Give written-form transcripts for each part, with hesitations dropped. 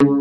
Hoy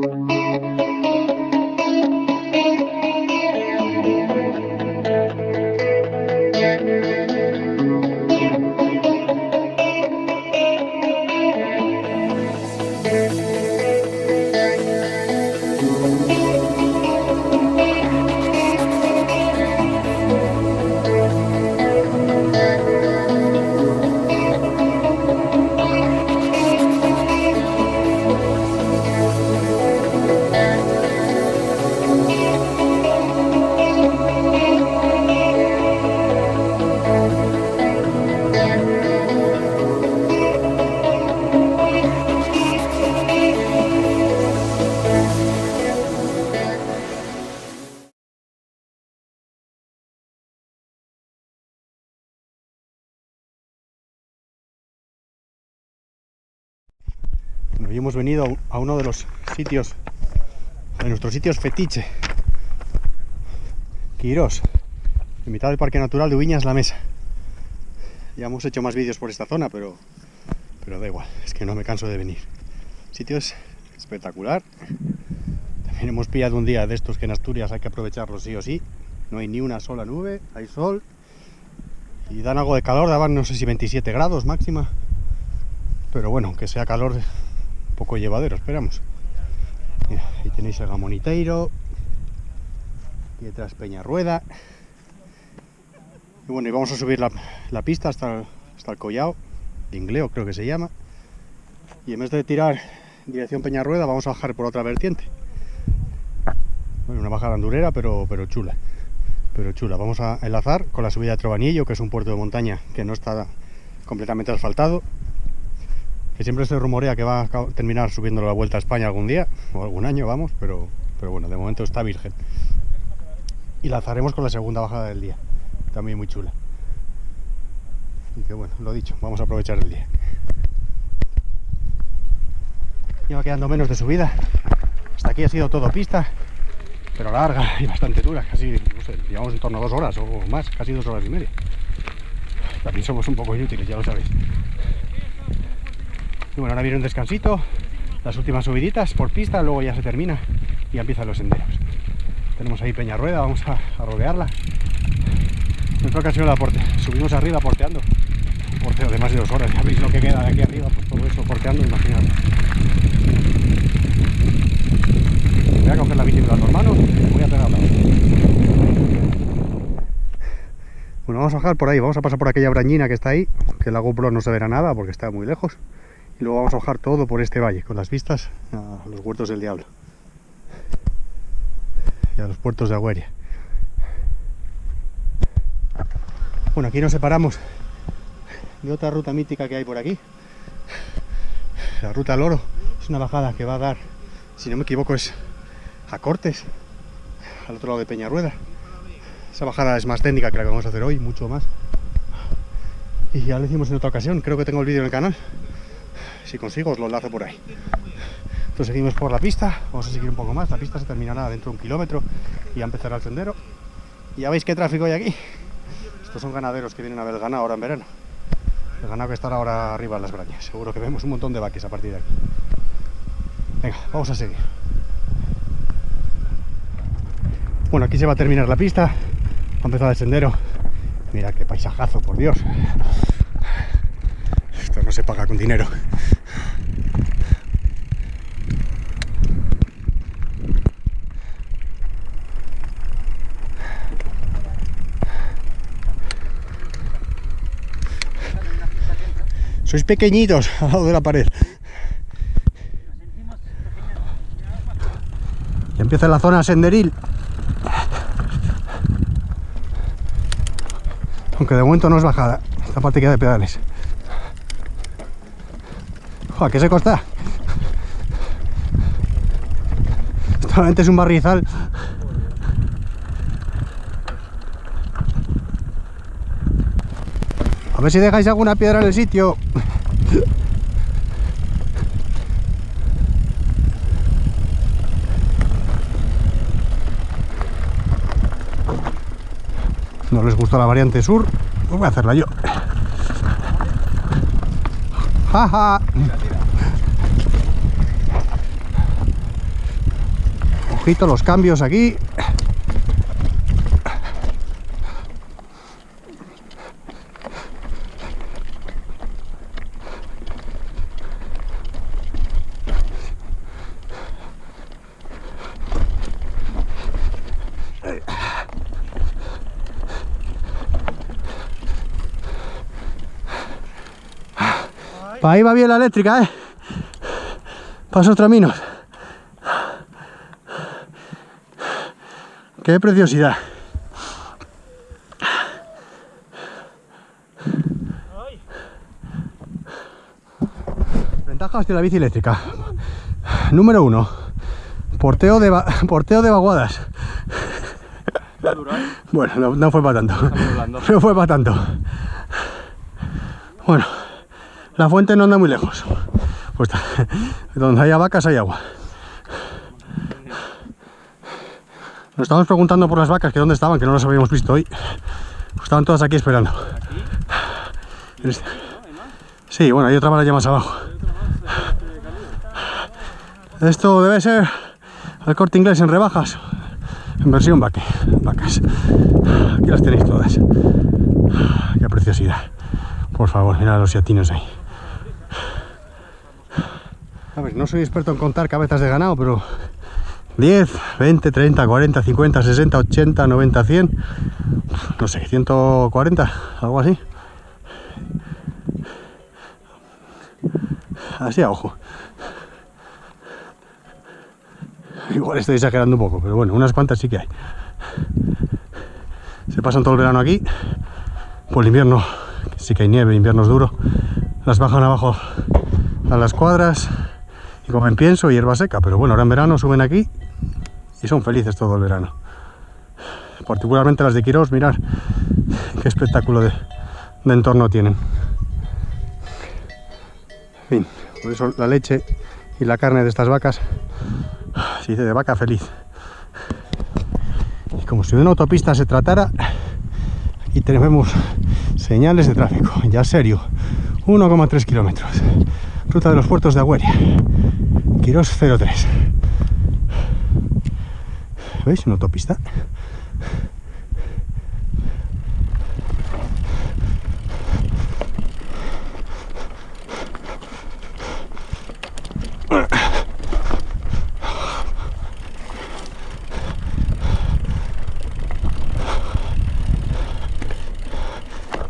hemos venido a uno de los sitios, de nuestros sitios fetiche, Quirós, en mitad del Parque Natural de Ubiñas La Mesa. Ya hemos hecho más vídeos por esta zona, pero da igual, es que no me canso de venir. El sitio es espectacular. También hemos pillado un día de estos que en Asturias hay que aprovecharlo sí o sí. No hay ni una sola nube, hay sol y dan algo de calor, daban no sé si 27 grados máxima, pero bueno, que sea calor un poco llevadero, esperamos. Mira, ahí tenéis el Gamoniteiro y detrás Peñarrueda. Y bueno, y vamos a subir la pista hasta el collao de Ingleo, creo que se llama, y en vez de tirar en dirección Peñarrueda vamos a bajar por otra vertiente. Bueno, una bajada andurera pero chula, vamos a enlazar con la subida de Trobanillo, que es un puerto de montaña que no está completamente asfaltado, que siempre se rumorea que va a terminar subiendo la Vuelta a España algún día, o algún año, vamos, pero bueno, de momento está virgen. Y lanzaremos con la segunda bajada del día, también muy chula. Y que bueno, lo dicho, vamos a aprovechar el día. Lleva quedando menos de subida. Hasta aquí ha sido todo pista, pero larga y bastante dura, casi, no sé, llevamos en torno a 2 horas o más, casi 2 horas y media. También somos un poco inútiles, ya lo sabéis. Y bueno, ahora viene un descansito, las últimas subiditas por pista, luego ya se termina y ya empiezan los senderos. Tenemos ahí Peñarrueda, vamos a rodearla. Me toca ha sido el aporte, subimos arriba porteando, un porteo de más de 2 horas, ya veis lo que queda de aquí arriba, pues todo eso porteando, imaginad. Voy a coger la bici con las 2 manos y voy a pegarla. Bueno, vamos a bajar por ahí, vamos a pasar por aquella brañina que está ahí, que la GoPro no se verá nada porque está muy lejos. Y luego vamos a bajar todo por este valle, con las vistas a los huertos del diablo y a los puertos de Agüeria. Bueno, aquí nos separamos de otra ruta mítica que hay por aquí, la ruta al Oro. Es una bajada que va a dar, si no me equivoco, es a Cortes, al otro lado de Peñarrueda. Esa bajada es más técnica que la que vamos a hacer hoy, mucho más, y ya lo hicimos en otra ocasión. Creo que tengo el vídeo en el canal, si consigo os lo enlazo por ahí. Entonces seguimos por la pista, vamos a seguir un poco más. La pista se terminará dentro de 1 kilómetro y ya empezará el sendero. Y ya veis qué tráfico hay aquí. Estos son ganaderos que vienen a ver el ganado ahora en verano. El ganado que estará ahora arriba en las brañas. Seguro que vemos un montón de vaques a partir de aquí. Venga, vamos a seguir. Bueno, aquí se va a terminar la pista, va a empezar el sendero. Mira qué paisajazo, por Dios. Esto no se paga con dinero. Sois pequeñitos al lado de la pared. Ya empieza la zona senderil. Aunque de momento no es bajada. Esta parte queda de pedales. ¡Joder, qué seco está! Esto realmente es un barrizal. A ver si dejáis alguna piedra en el sitio. No les gusta la variante sur, pues voy a hacerla yo. ¡Ja, ja! Ojito los cambios aquí. Ahí va bien la eléctrica, Pasos traminos. ¡Qué preciosidad! Ventajas de la bici eléctrica. Número 1. Porteo de vaguadas. Bueno, no fue para tanto. No fue para tanto. Bueno, la fuente no anda muy lejos. Pues donde haya vacas hay agua. Nos estábamos preguntando por las vacas que dónde estaban, que no las habíamos visto hoy. Pues estaban todas aquí esperando. Sí, bueno, hay otra valla más abajo. Esto debe ser el Corte Inglés en rebajas, en versión vacas. Aquí las tenéis todas. Qué preciosidad. Por favor, mirad los yatinos ahí. A ver, no soy experto en contar cabezas de ganado, pero 10, 20, 30, 40, 50, 60, 80, 90, 100, no sé, 140, algo así. Así a ojo. Igual estoy exagerando un poco, pero bueno, unas cuantas sí que hay. Se pasan todo el verano aquí. Por el invierno, sí que hay nieve, invierno es duro. Las bajan abajo a las cuadras y comen pienso y hierba seca, pero bueno, ahora en verano suben aquí y son felices todo el verano. Particularmente las de Quirós, mirad qué espectáculo de entorno tienen. En fin, por eso la leche y la carne de estas vacas se dice de vaca feliz. Y como si de una autopista se tratara, aquí tenemos señales de tráfico, ya serio, 1,3 kilómetros. Ruta de los puertos de Agüeria, Quirós 03. ¿Veis? Una autopista.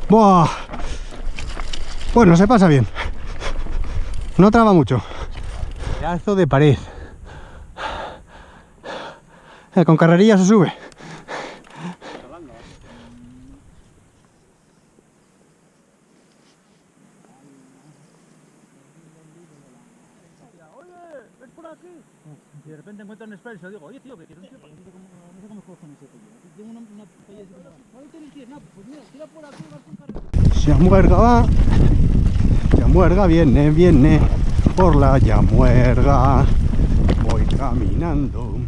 ¡Buah! Bueno, se pasa bien. No traba mucho. Pedazo de pared. Con carrerilla se sube. Y de repente encuentro un expreso y digo, oye tío, que quiero un tío, no sé cómo cojones ese tío. Tengo una pella así como, ¿cuál tienes 10? No, pues mira, tira por aquí, vas con carrera. Llamuerga va. Llamuerga viene por la Llamuerga. Voy caminando.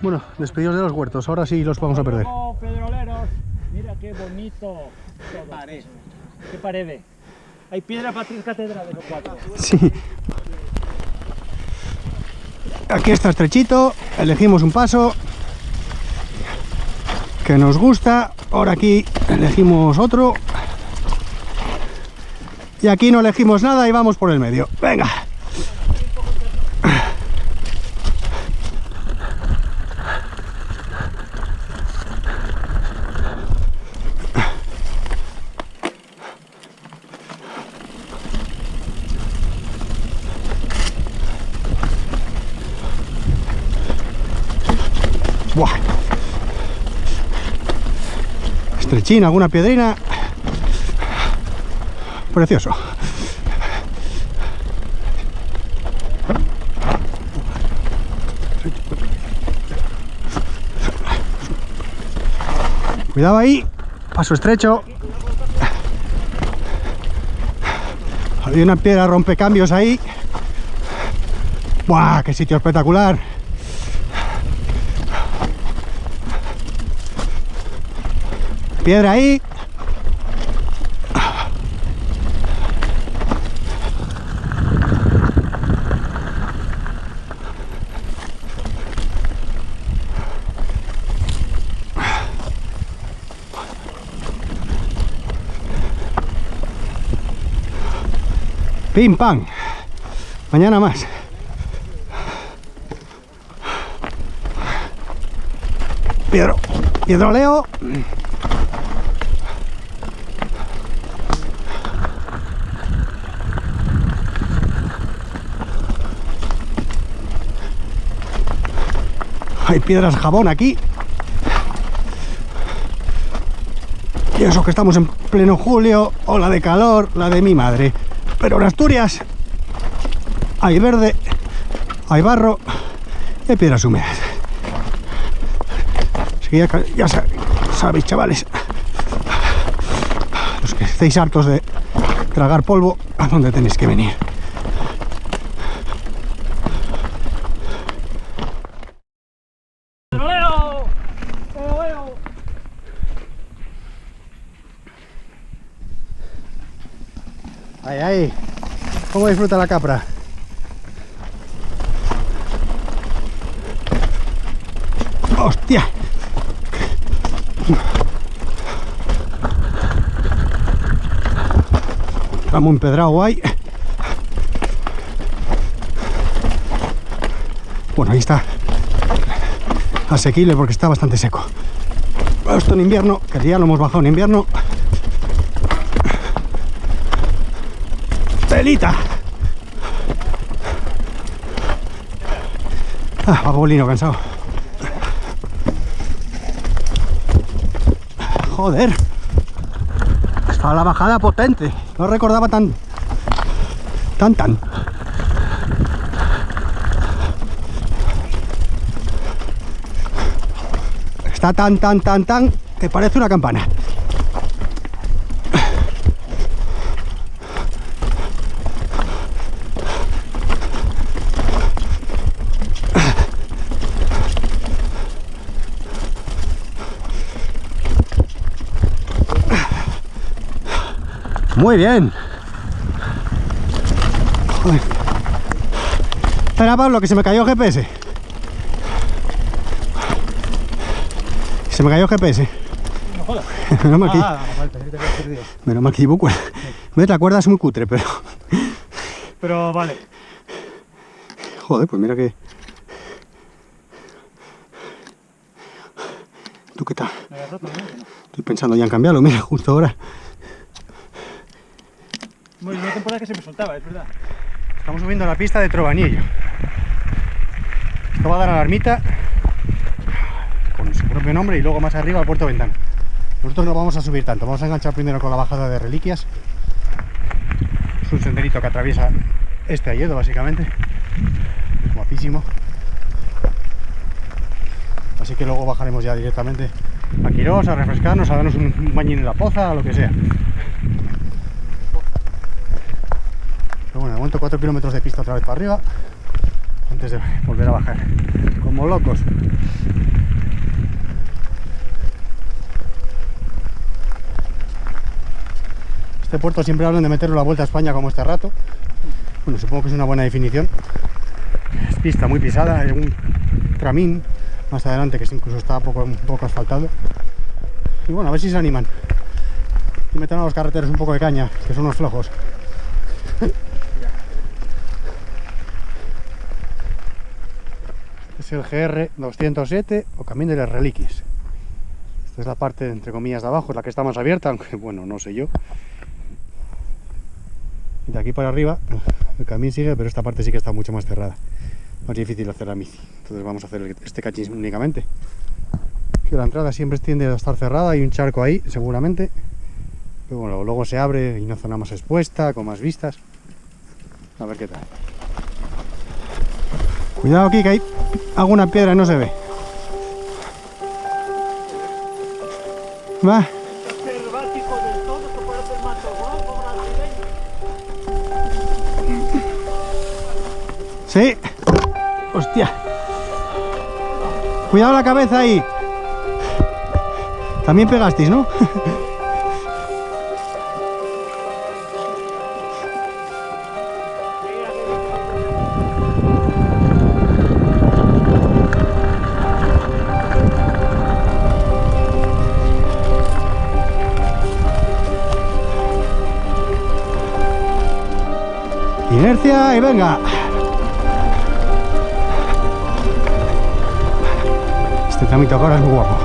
Bueno, despedidos de los huertos, ahora sí los vamos a perder. Luego, pedroleros. Mira qué bonito todo. Qué pared. Hay piedra para 3 catedrales o 4. Sí. Aquí está estrechito, elegimos un paso que nos gusta, ahora aquí elegimos otro y aquí no elegimos nada y vamos por el medio. Venga. Buah. Estrechín, alguna piedrina. Precioso. Cuidado ahí, paso estrecho. Hay una piedra rompecambios ahí. ¡Buah! ¡Qué sitio espectacular! Piedra ahí. Pim pam. Mañana más. Piedroleo. Hay piedras jabón aquí. Y eso que estamos en pleno julio, ola de calor, la de mi madre. Pero en Asturias hay verde, hay barro y hay piedras húmedas. Así que ya sabéis, chavales, los que estéis hartos de tragar polvo, ¿a dónde tenéis que venir? Ahí, ahí. ¿Cómo disfruta la capra? ¡Hostia! Estamos empedrados guay. Bueno, ahí está. Asequible porque está bastante seco. Esto en invierno, que ya lo hemos bajado en invierno. ¡Telita! Ah, vago cansado. Joder. Estaba la bajada potente. No recordaba tan. Está tan que parece una campana. Muy bien. Joder. Espera, Pablo, que se me cayó el GPS. Se me cayó el GPS. No jodas. Menos mal que... Vale, pensé que te habías perdido. Menos mal que llevo cuerda. ¿Ves? La cuerda es muy cutre, pero... Pero vale. Joder, pues mira que... ¿Tú qué tal? Me habías roto, ¿no? Estoy pensando ya en cambiarlo, mira, justo ahora. Bueno, una temporada que se me soltaba, es verdad. Estamos subiendo a la pista de Trobanillo. Esto va a dar a la ermita con su propio nombre y luego más arriba al Puerto Ventana. Nosotros no vamos a subir tanto, vamos a enganchar primero con la bajada de Reliquias. Es un senderito que atraviesa este hayedo básicamente. Guapísimo. Así que luego bajaremos ya directamente a Quirós a refrescarnos, a darnos un bañín en la poza o lo que sea. Pero bueno, de momento 4 kilómetros de pista otra vez para arriba. antes de volver a bajar, como locos. Este puerto siempre hablan de meterlo a la Vuelta a España como este rato. Bueno, supongo que es una buena definición. Es pista muy pisada, hay un tramín más adelante que incluso está un poco asfaltado. Y bueno, a ver si se animan y meten a los carreteros un poco de caña, que son unos flojos. Es el GR 207 o Camino de las Reliquias. Esta es la parte, entre comillas, de abajo, es la que está más abierta, aunque bueno, no sé yo. Y de aquí para arriba el camino sigue, pero esta parte sí que está mucho más cerrada. Más difícil hacer la bici. Entonces vamos a hacer este cachín únicamente. Que la entrada siempre tiende a estar cerrada, hay un charco ahí, seguramente. Pero bueno, luego se abre y una zona más expuesta, con más vistas. A ver qué tal. Cuidado aquí, que hay alguna piedra y no se ve. Va. Sí. Hostia. Cuidado la cabeza ahí. También pegasteis, ¿no? Inercia y venga. Este tramito ahora es muy guapo.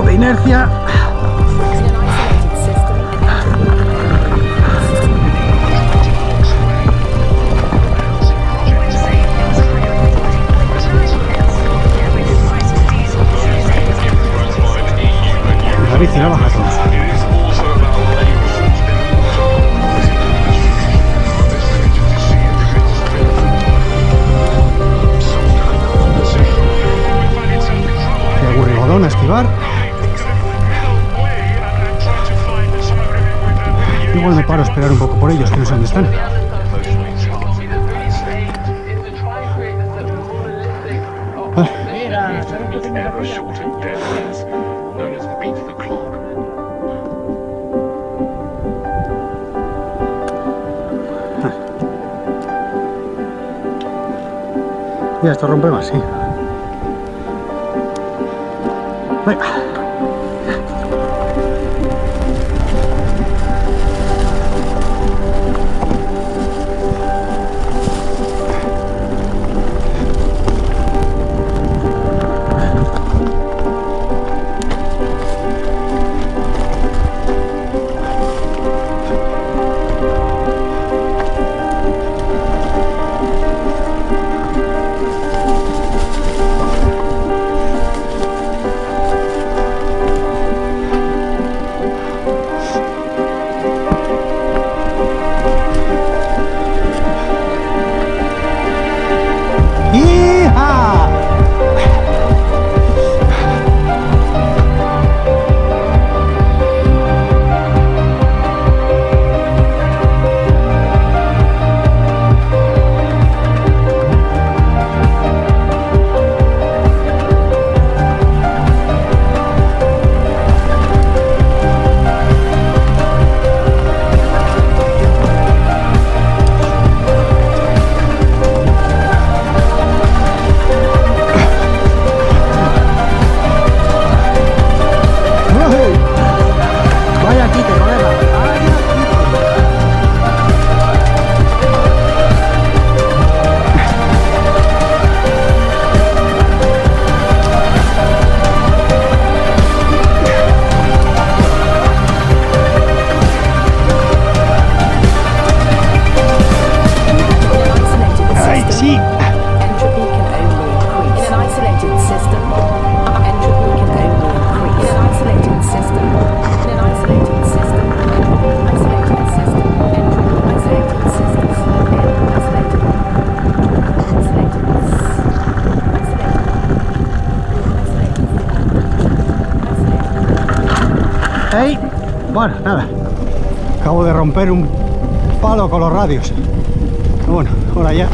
Inercia. La bici no baja todo. Qué aburridón a esquivar. Igual me paro a esperar un poco por ellos, que no sé dónde están. Ya, esto rompe más, sí. Venga. Bueno, nada. Acabo de romper un palo con los radios. Bueno, ahora ya